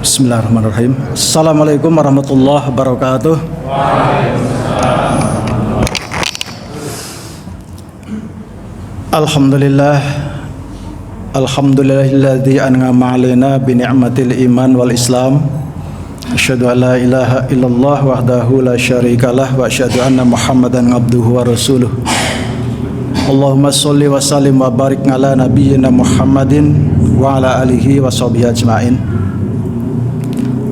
Bismillahirrahmanirrahim. Assalamualaikum warahmatullahi wabarakatuh. Alhamdulillah. Alhamdulillahilladzi an'ama 'alaina bi ni'matil iman wal islam. Asyhadu an la ilaha illallah wahdahu la syarikalah wa asyhadu anna Muhammadan abduhu wa rasuluh. Allahumma sholli wa sallim wa barik ala nabiyyina Muhammadin wa ala alihi wa sahbihi ajmain.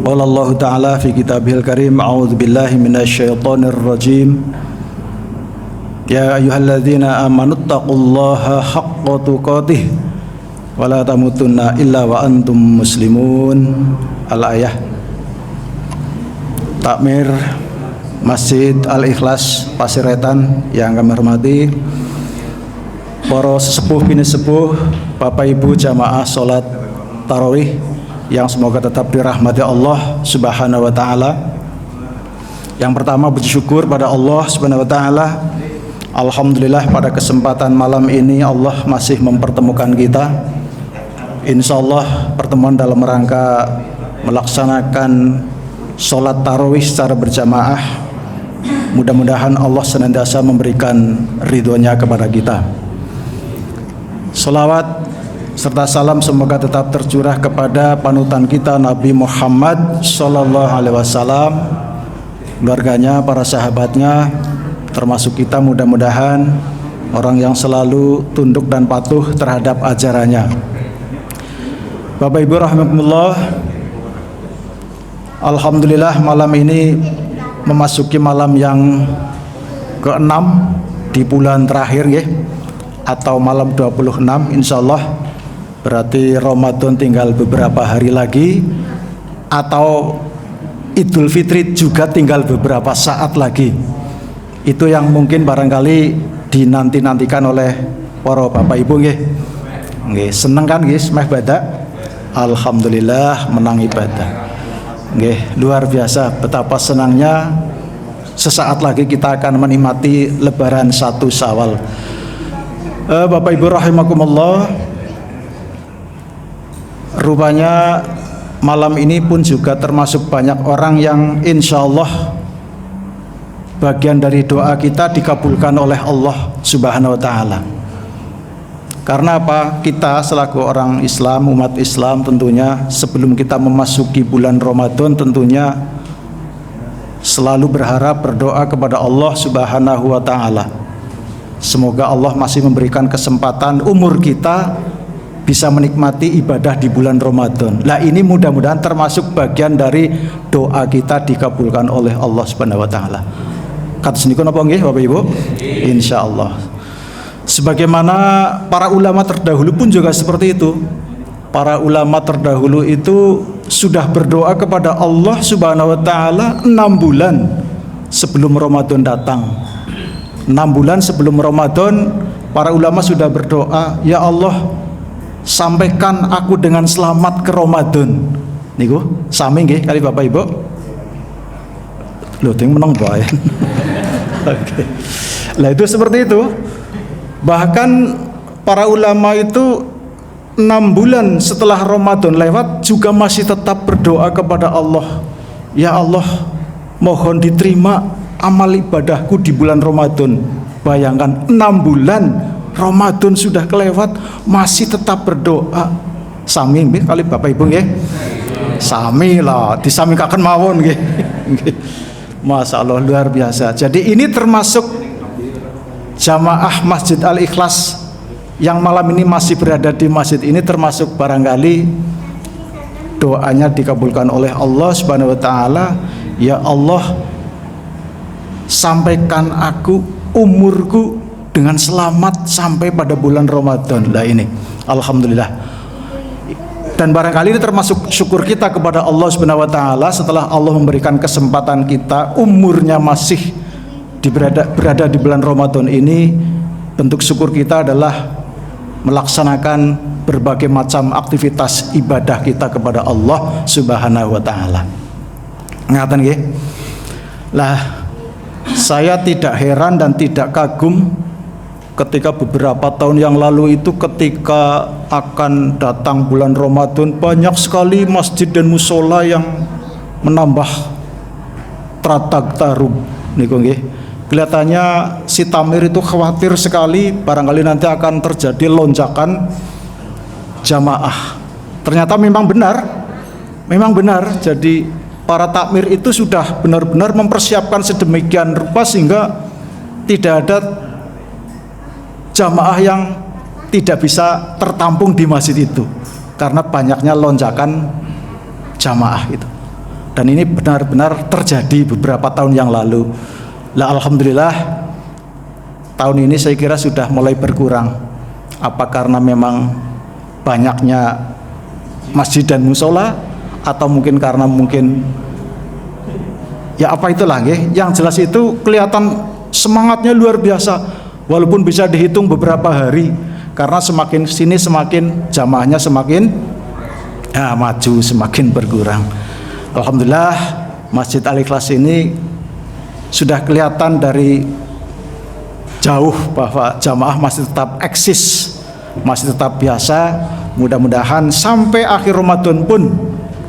Qala Allah Ta'ala fi kitabihil karim, a'udzu billahi minasyaitonir rajim. Ya ayyuhalladzina amanu taqullaha haqqa tuqatih wa la tamutunna illa wa antum muslimun. Al-ayah. Takmir Masjid Al-Ikhlas Pasiretan yang kami hormati, para sesepuh bini sepuh, Bapak Ibu jamaah salat tarawih yang semoga tetap dirahmati Allah Subhanahu wa taala. Yang pertama, puji syukur pada Allah Subhanahu wa taala. Alhamdulillah pada kesempatan malam ini Allah masih mempertemukan kita. Insyaallah pertemuan dalam rangka melaksanakan salat tarawih secara berjamaah. Mudah-mudahan Allah senantiasa memberikan ridhonya kepada kita. Salawat serta salam semoga tetap tercurah kepada panutan kita Nabi Muhammad sallallahu alaihi wasallam, keluarganya, para sahabatnya, termasuk kita, mudah-mudahan orang yang selalu tunduk dan patuh terhadap ajarannya. Bapak Ibu rahimakumullah, alhamdulillah malam ini memasuki malam yang ke-6 di bulan terakhir ya, atau malam 26 insyaallah. Berarti Ramadan tinggal beberapa hari lagi, atau Idul Fitri juga tinggal beberapa saat lagi. Itu yang mungkin barangkali dinanti-nantikan oleh para Bapak Ibu nggih. Nggih, seneng kan guys meh ibadah? Alhamdulillah menang ibadah. Nggih, luar biasa betapa senangnya sesaat lagi kita akan menikmati lebaran 1 Syawal. Bapak Ibu rahimakumullah, rupanya malam ini pun juga termasuk banyak orang yang insya Allah bagian dari doa kita dikabulkan oleh Allah Subhanahu wa ta'ala. Karena apa? Kita selaku orang Islam, umat Islam, tentunya sebelum kita memasuki bulan Ramadan tentunya selalu berharap, berdoa kepada Allah Subhanahu wa ta'ala. Semoga Allah masih memberikan kesempatan umur kita bisa menikmati ibadah di bulan Ramadan. Lah ini mudah-mudahan termasuk bagian dari doa kita dikabulkan oleh Allah Subhanahu wa taala. Kata sendiko napa nggih Bapak Ibu? Insyaallah. Sebagaimana para ulama terdahulu pun juga seperti itu. Para ulama terdahulu itu sudah berdoa kepada Allah Subhanahu wa taala 6 bulan sebelum Ramadan datang. 6 bulan sebelum Ramadan para ulama sudah berdoa, ya Allah, sampaikan aku dengan selamat ke Ramadan. Niku sami nggih kali Bapak Ibu. Lho ting menang bae. Oke. Lah itu seperti itu. Bahkan para ulama itu 6 bulan setelah Ramadan lewat juga masih tetap berdoa kepada Allah. Ya Allah, mohon diterima amal ibadahku di bulan Ramadan. Bayangkan 6 bulan Ramadan sudah kelewat masih tetap berdoa. Sami nggih kali Bapak Ibu nggih. Sami lah, disamikaken mawon nggih. Masya Allah luar biasa. Jadi ini termasuk jamaah Masjid Al-Ikhlas yang malam ini masih berada di masjid ini, termasuk barangkali doanya dikabulkan oleh Allah Subhanahu wa taala. Ya Allah, sampaikan aku umurku dengan selamat sampai pada bulan Ramadan. Lah ini alhamdulillah. Dan barangkali ini termasuk syukur kita kepada Allah Subhanahu wa taala setelah Allah memberikan kesempatan kita umurnya masih berada di bulan Ramadan ini. Bentuk syukur kita adalah melaksanakan berbagai macam aktivitas ibadah kita kepada Allah Subhanahu wa taala. Ngaten nggih? Lah saya tidak heran dan tidak kagum ketika beberapa tahun yang lalu itu ketika akan datang bulan Ramadan, banyak sekali masjid dan musola yang menambah tratag tarum niku nggih. Kelihatannya si Tamir itu khawatir sekali barangkali nanti akan terjadi lonjakan jamaah. Ternyata memang benar. Jadi para takmir itu sudah benar-benar mempersiapkan sedemikian rupa sehingga tidak ada jamaah yang tidak bisa tertampung di masjid itu karena banyaknya lonjakan jamaah itu. Dan ini benar-benar terjadi beberapa tahun yang lalu. Lah alhamdulillah tahun ini saya kira sudah mulai berkurang. Apa karena memang banyaknya masjid dan musola, atau mungkin karena ya apa itulah nggih. Yang jelas itu kelihatan semangatnya luar biasa. Walaupun bisa dihitung beberapa hari, karena semakin sini semakin jamaahnya semakin maju, semakin berkurang. Alhamdulillah Masjid Al-Ikhlas ini sudah kelihatan dari jauh bahwa jamaah masih tetap eksis, masih tetap biasa. Mudah-mudahan sampai akhir Ramadan pun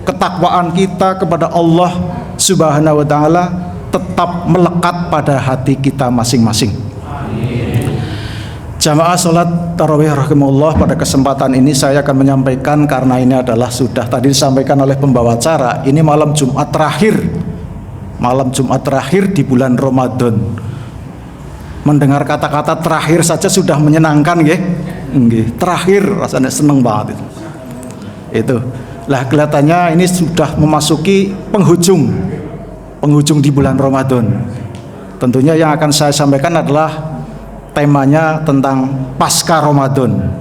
ketakwaan kita kepada Allah Subhanahu wa taala tetap melekat pada hati kita masing-masing. Jamaah sholat tarawih rahimahullah, pada kesempatan ini saya akan menyampaikan, karena ini adalah sudah tadi disampaikan oleh pembawa acara, ini malam Jumat terakhir di bulan Ramadan. Mendengar kata-kata terakhir saja sudah menyenangkan nggih. Terakhir rasanya seneng banget itu. Lah kelihatannya ini sudah memasuki penghujung di bulan Ramadan. Tentunya yang akan saya sampaikan adalah temanya tentang pasca Ramadan,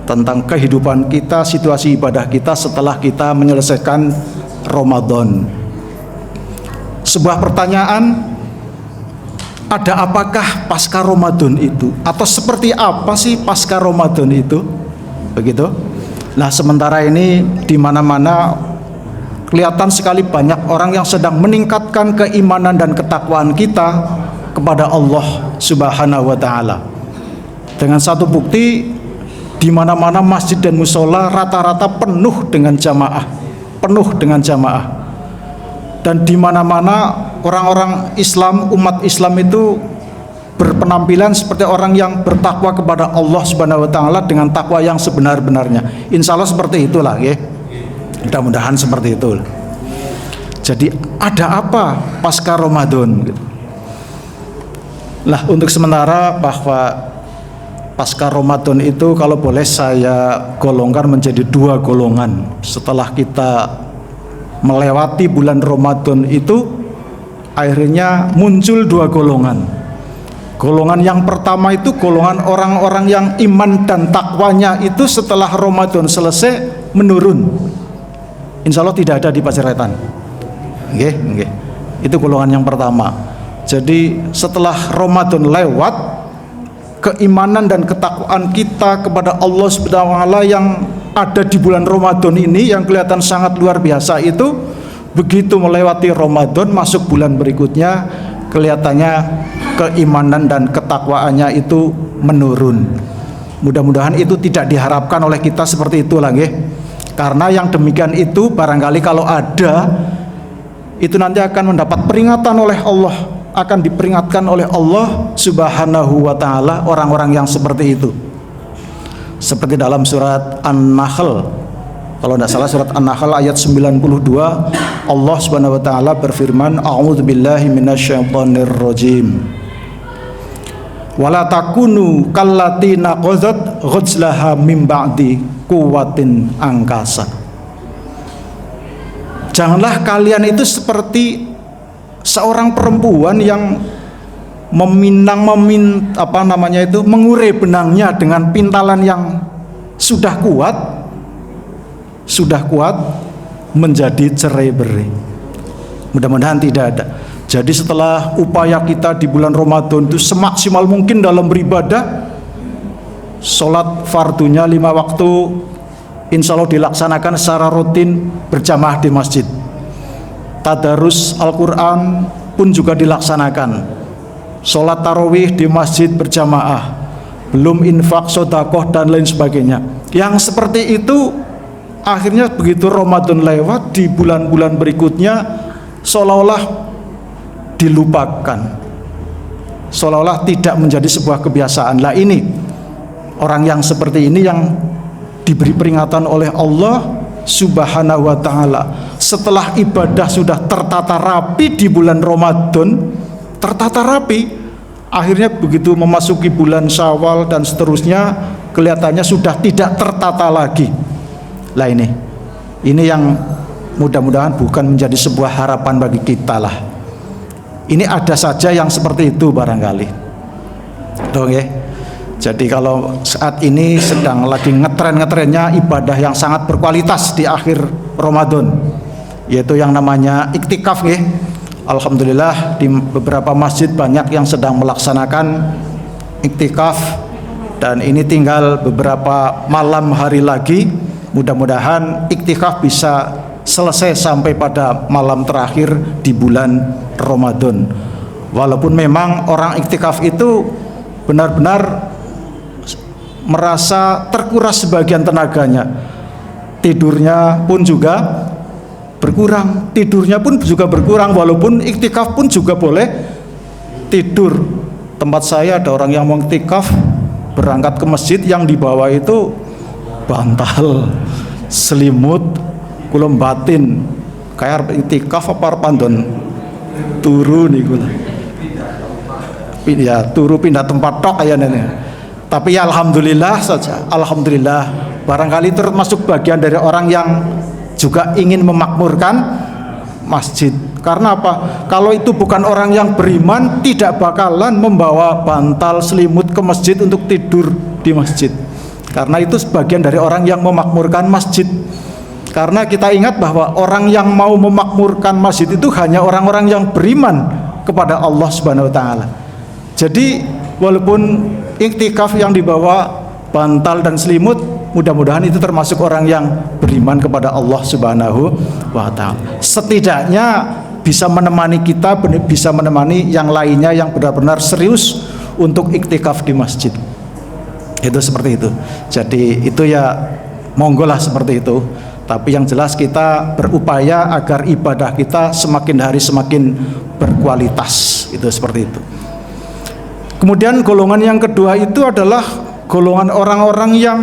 tentang kehidupan kita, situasi ibadah kita setelah kita menyelesaikan Ramadan. Sebuah pertanyaan, ada apakah pasca Ramadan itu, atau seperti apa sih pasca Ramadan itu? Begitu. Nah, sementara ini di mana-mana kelihatan sekali banyak orang yang sedang meningkatkan keimanan dan ketakwaan kita kepada Allah Subhanahu wa taala. Dengan satu bukti, di mana-mana masjid dan musola rata-rata penuh dengan jamaah. Dan di mana-mana orang-orang Islam, umat Islam itu berpenampilan seperti orang yang bertakwa kepada Allah Subhanahu wa taala dengan takwa yang sebenar-benarnya. Insya Allah seperti itulah ya. Mudah-mudahan seperti itu. Jadi ada apa pasca Ramadan gitu. Lah untuk sementara bahwa pasca Ramadan itu kalau boleh saya golongkan menjadi dua golongan. Setelah kita melewati bulan Ramadan itu akhirnya muncul dua golongan. Golongan yang pertama itu golongan orang-orang yang iman dan takwanya itu setelah Ramadan selesai menurun. Insya Allah tidak ada di Paciretan. Nggih. Itu golongan yang pertama. Jadi setelah Ramadan lewat, keimanan dan ketakwaan kita kepada Allah Subhanahu wa taala yang ada di bulan Ramadan ini yang kelihatan sangat luar biasa itu, begitu melewati Ramadan masuk bulan berikutnya kelihatannya keimanan dan ketakwaannya itu menurun. Mudah-mudahan itu tidak diharapkan oleh kita seperti itu lagi. Karena yang demikian itu barangkali kalau ada itu nanti akan mendapat peringatan oleh Allah, akan diperingatkan oleh Allah Subhanahu wa taala orang-orang yang seperti itu. Seperti dalam surat An-Nahl, kalau tidak salah surat An-Nahl ayat 92, Allah Subhanahu wa taala berfirman, a'udzubillahi minasyaitonir rajim. Wala takunu kallati naqadat ghazlaha mim ba'di quwwatin angkasa. Janganlah kalian itu seperti seorang perempuan yang mengurai benangnya dengan pintalan yang sudah kuat menjadi cerai-berai. Mudah-mudahan tidak ada. Jadi setelah upaya kita di bulan Ramadan itu semaksimal mungkin dalam beribadah, sholat fardunya 5 waktu insya Allah dilaksanakan secara rutin berjamaah di masjid. Tadarus Al-Quran pun juga dilaksanakan. sholat tarawih di masjid berjamaah, belum infak, sedekah dan lain sebagainya. Yang seperti itu akhirnya begitu Ramadan lewat, di bulan-bulan berikutnya seolah-olah dilupakan, seolah-olah tidak menjadi sebuah kebiasaan. Lah ini orang yang seperti ini yang diberi peringatan oleh Allah Subhanahu wa ta'ala. Setelah ibadah sudah tertata rapi di bulan Ramadan, tertata rapi, akhirnya begitu memasuki bulan Syawal dan seterusnya kelihatannya sudah tidak tertata lagi. Lah ini yang mudah-mudahan bukan menjadi sebuah harapan bagi kita lah. Ini ada saja yang seperti itu barangkali. Dong ya. Jadi kalau saat ini sedang lagi ngetren-ngetrennya ibadah yang sangat berkualitas di akhir Ramadan, yaitu yang namanya iktikaf ya. Alhamdulillah di beberapa masjid banyak yang sedang melaksanakan iktikaf, dan ini tinggal beberapa malam hari lagi. Mudah-mudahan iktikaf bisa selesai sampai pada malam terakhir di bulan Ramadan. Walaupun memang orang iktikaf itu benar-benar merasa terkuras sebagian tenaganya, tidurnya pun juga berkurang, walaupun iktikaf pun juga boleh tidur. Tempat saya ada orang yang mau iktikaf, berangkat ke masjid, yang dibawa itu bantal, selimut, kulum batin, kayak iktikaf apa pandon turu niku lah. Ya turu pindah tempat tok kayaknya. Tapi ya alhamdulillah saja, alhamdulillah, barangkali termasuk bagian dari orang yang juga ingin memakmurkan masjid. Karena apa? Kalau itu bukan orang yang beriman, tidak bakalan membawa bantal selimut ke masjid untuk tidur di masjid. Karena itu sebagian dari orang yang memakmurkan masjid. Karena kita ingat bahwa orang yang mau memakmurkan masjid itu hanya orang-orang yang beriman kepada Allah Subhanahu wa ta'ala. Jadi walaupun iktikaf yang dibawa bantal dan selimut, mudah-mudahan itu termasuk orang yang beriman kepada Allah Subhanahu wa ta'ala. Setidaknya bisa menemani kita, bisa menemani yang lainnya yang benar-benar serius untuk iktikaf di masjid. Itu seperti itu. Jadi itu ya monggo lah seperti itu. Tapi yang jelas kita berupaya agar ibadah kita semakin hari semakin berkualitas. Itu seperti itu. Kemudian golongan yang kedua itu adalah golongan orang-orang yang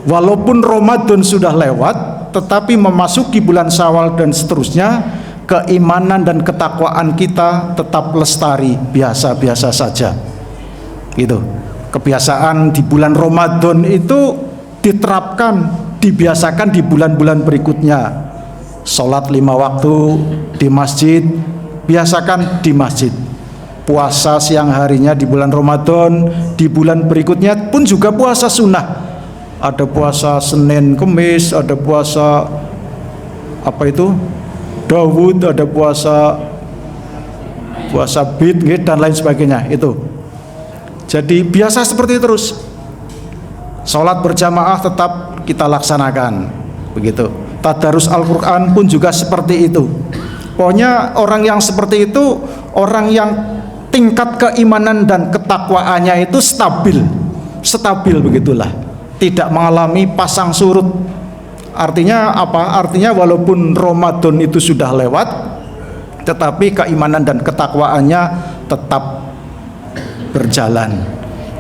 walaupun Ramadan sudah lewat, tetapi memasuki bulan Syawal dan seterusnya, keimanan dan ketakwaan kita tetap lestari, biasa-biasa saja. Gitu. Kebiasaan di bulan Ramadan itu diterapkan, dibiasakan di bulan-bulan berikutnya. Sholat 5 waktu di masjid, biasakan di masjid. Puasa siang harinya di bulan Ramadan, di bulan berikutnya pun juga puasa sunnah. Ada puasa Senin Kemis, ada puasa apa itu Daud, ada puasa Bid dan lain sebagainya. Itu jadi biasa seperti itu terus. Sholat berjamaah tetap kita laksanakan, begitu. Tadarus Al-Quran pun juga seperti itu. Pokoknya orang yang seperti itu orang yang tingkat keimanan dan ketakwaannya itu stabil begitulah, tidak mengalami pasang surut. Artinya apa? Artinya walaupun Ramadan itu sudah lewat, tetapi keimanan dan ketakwaannya tetap berjalan.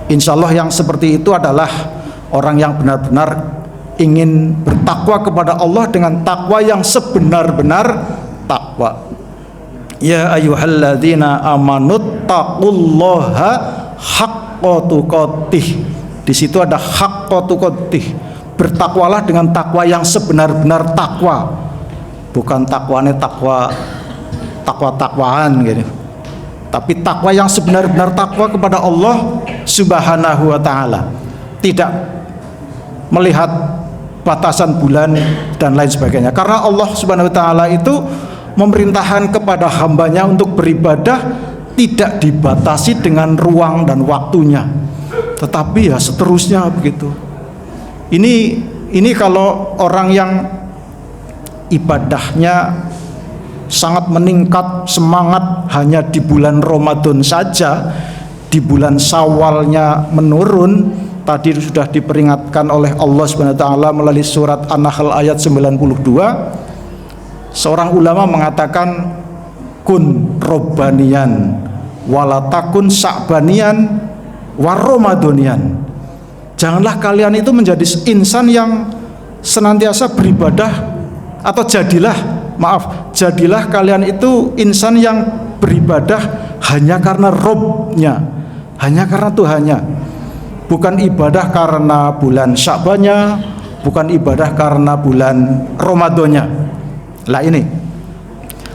Insya Allah yang seperti itu adalah orang yang benar-benar ingin bertakwa kepada Allah dengan takwa yang sebenar-benar takwa. Ya ayyuhalladzina amanut taqullaha haqqa tuqatih. Di situ ada haqqa tuqatih. Bertakwalah dengan takwa yang sebenar-benar takwa. Bukan takwanya takwa-takwaan gitu. Tapi takwa yang sebenar-benar takwa kepada Allah Subhanahu wa ta'ala. Tidak melihat batasan bulan dan lain sebagainya. Karena Allah Subhanahu wa ta'ala itu memerintahkan kepada hambanya untuk beribadah tidak dibatasi dengan ruang dan waktunya, tetapi ya seterusnya begitu. Ini kalau orang yang ibadahnya sangat meningkat semangat hanya di bulan Ramadan saja, di bulan Syawalnya menurun. Tadi sudah diperingatkan oleh Allah Subhanahu wa taala melalui surat An-Nahl ayat 92. Seorang ulama mengatakan kun robbanian walatakun sa'banian waromadonian. Janganlah kalian itu menjadi insan yang senantiasa beribadah, atau jadilah kalian itu insan yang beribadah hanya karena Robnya, hanya karena Tuhannya, bukan ibadah karena bulan Sya'bannya, bukan ibadah karena bulan Ramadannya. Lah ini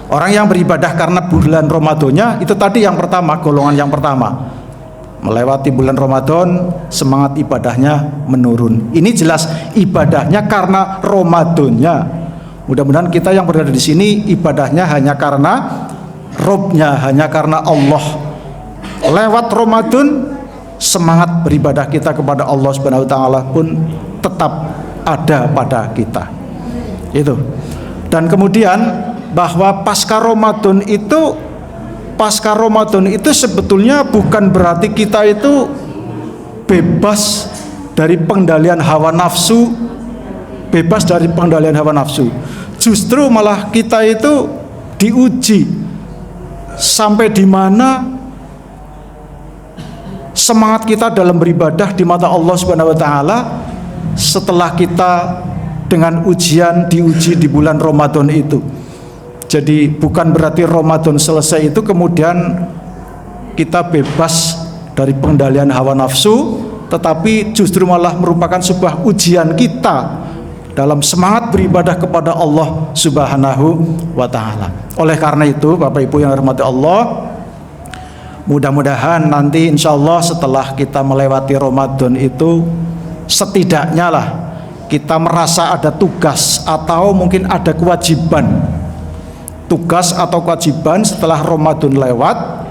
orang yang beribadah karena bulan Ramadannya itu tadi yang pertama, golongan yang pertama, melewati bulan Ramadan semangat ibadahnya menurun. Ini jelas ibadahnya karena Ramadannya. Mudah-mudahan kita yang berada di sini ibadahnya hanya karena Robnya, hanya karena Allah. Lewat Ramadan semangat beribadah kita kepada Allah Subhanahu wa taala pun tetap ada pada kita. Itu. Dan kemudian bahwa pasca Ramadan itu sebetulnya bukan berarti kita itu bebas dari pengendalian hawa nafsu, Justru malah kita itu diuji sampai di mana semangat kita dalam beribadah di mata Allah Subhanahu wa taala setelah kita dengan ujian diuji di bulan Ramadan itu. Jadi bukan berarti Ramadan selesai itu kemudian kita bebas dari pengendalian hawa nafsu, tetapi justru malah merupakan sebuah ujian kita dalam semangat beribadah kepada Allah Subhanahu wa taala. Oleh karena itu Bapak Ibu yang dirahmati Allah, mudah-mudahan nanti insya Allah setelah kita melewati Ramadan itu setidaknya lah kita merasa ada tugas atau mungkin ada kewajiban. Tugas atau kewajiban setelah Ramadan lewat,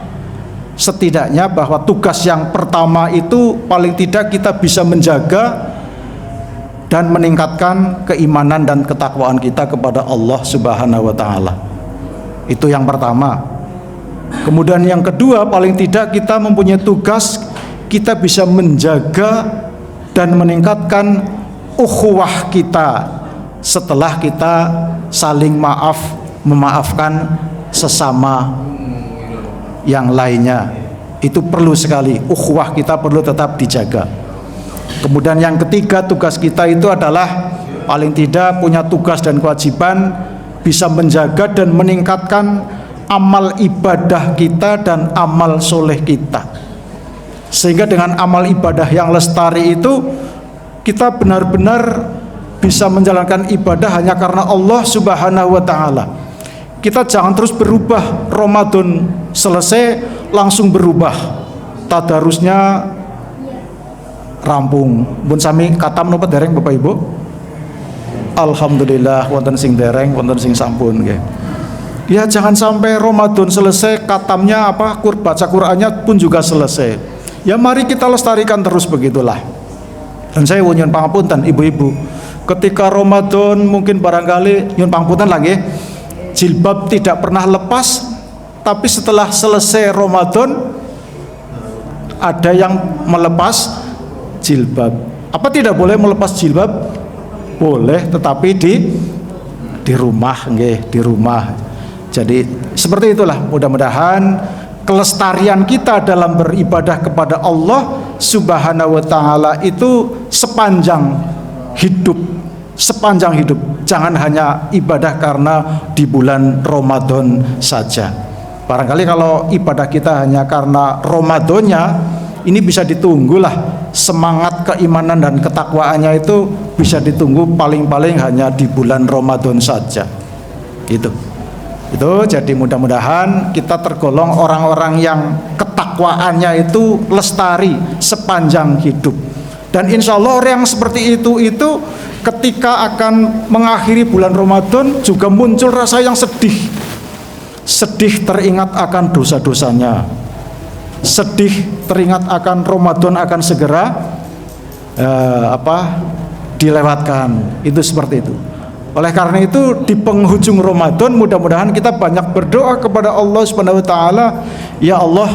setidaknya bahwa tugas yang pertama itu paling tidak kita bisa menjaga dan meningkatkan keimanan dan ketakwaan kita kepada Allah Subhanahu wa taala. Itu yang pertama. Kemudian yang kedua, paling tidak kita mempunyai tugas kita bisa menjaga dan meningkatkan ukhuwah kita setelah kita saling memaafkan sesama yang lainnya. Itu perlu sekali, ukhuwah kita perlu tetap dijaga. Kemudian yang ketiga, tugas kita itu adalah paling tidak punya tugas dan kewajiban bisa menjaga dan meningkatkan amal ibadah kita dan amal soleh kita, sehingga dengan amal ibadah yang lestari itu kita benar-benar bisa menjalankan ibadah hanya karena Allah Subhanahu wa taala. Kita jangan terus berubah, Ramadan selesai langsung berubah, tadarusnya rampung. Pun sami katam napa dereng Bapak Ibu? Alhamdulillah wonten sing dereng, wonten sing sampun nggih. Ya jangan sampai Ramadan selesai katamnya baca Qur'annya pun juga selesai. Ya mari kita lestarikan terus begitulah. Dan saya nyuwun pangapunten ibu-ibu, ketika Ramadan mungkin barangkali nyuwun pangapunten lagi jilbab tidak pernah lepas, tapi setelah selesai Ramadan ada yang melepas jilbab. Apa tidak boleh melepas jilbab? Boleh, tetapi di rumah nggih, di rumah. Jadi seperti itulah, mudah-mudahan kelestarian kita dalam beribadah kepada Allah Subhanahu wa taala itu sepanjang hidup. Jangan hanya ibadah karena di bulan Ramadan saja. Barangkali kalau ibadah kita hanya karena Ramadannya, ini bisa ditunggulah semangat keimanan dan ketakwaannya itu bisa ditunggu paling-paling hanya di bulan Ramadan saja. Itu jadi mudah-mudahan kita tergolong orang-orang yang ketakwaannya itu lestari sepanjang hidup. Dan insya Allah orang yang seperti itu ketika akan mengakhiri bulan Ramadan juga muncul rasa yang sedih teringat akan dosa-dosanya, sedih teringat akan Ramadan akan segera dilewatkan. Itu seperti itu. Oleh karena itu di penghujung Ramadan mudah-mudahan kita banyak berdoa kepada Allah Subhanahu wa taala, ya Allah,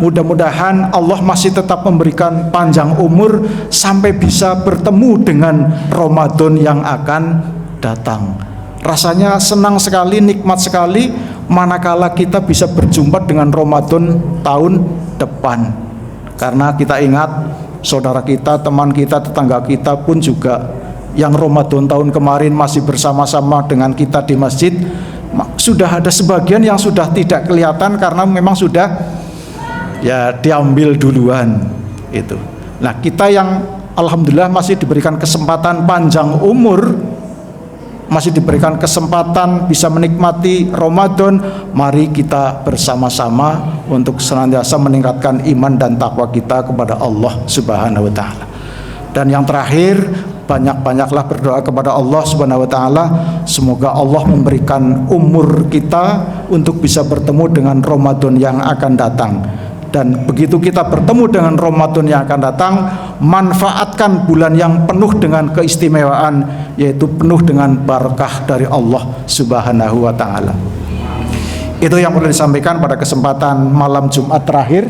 mudah-mudahan Allah masih tetap memberikan panjang umur sampai bisa bertemu dengan Ramadan yang akan datang. Rasanya senang sekali, nikmat sekali manakala kita bisa berjumpa dengan Ramadan tahun depan. Karena kita ingat saudara kita, teman kita, tetangga kita pun juga yang Ramadan tahun kemarin masih bersama-sama dengan kita di masjid, sudah ada sebagian yang sudah tidak kelihatan karena memang sudah ya diambil duluan itu. Nah, kita yang alhamdulillah masih diberikan kesempatan panjang umur, masih diberikan kesempatan bisa menikmati Ramadan, mari kita bersama-sama untuk senantiasa meningkatkan iman dan takwa kita kepada Allah Subhanahu wa taala. Dan yang terakhir, banyak-banyaklah berdoa kepada Allah Subhanahu wa taala, semoga Allah memberikan umur kita untuk bisa bertemu dengan Ramadan yang akan datang. Dan begitu kita bertemu dengan Ramadan yang akan datang, manfaatkan bulan yang penuh dengan keistimewaan, yaitu penuh dengan barakah dari Allah Subhanahu wa taala. Itu yang perlu disampaikan pada kesempatan malam Jumat terakhir.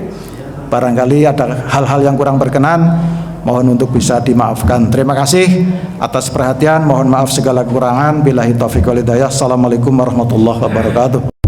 Barangkali ada hal-hal yang kurang berkenan, mohon untuk bisa dimaafkan. Terima kasih atas perhatian, mohon maaf segala kekurangan. Billahi taufiq wal hidayah. Assalamualaikum warahmatullahi wabarakatuh.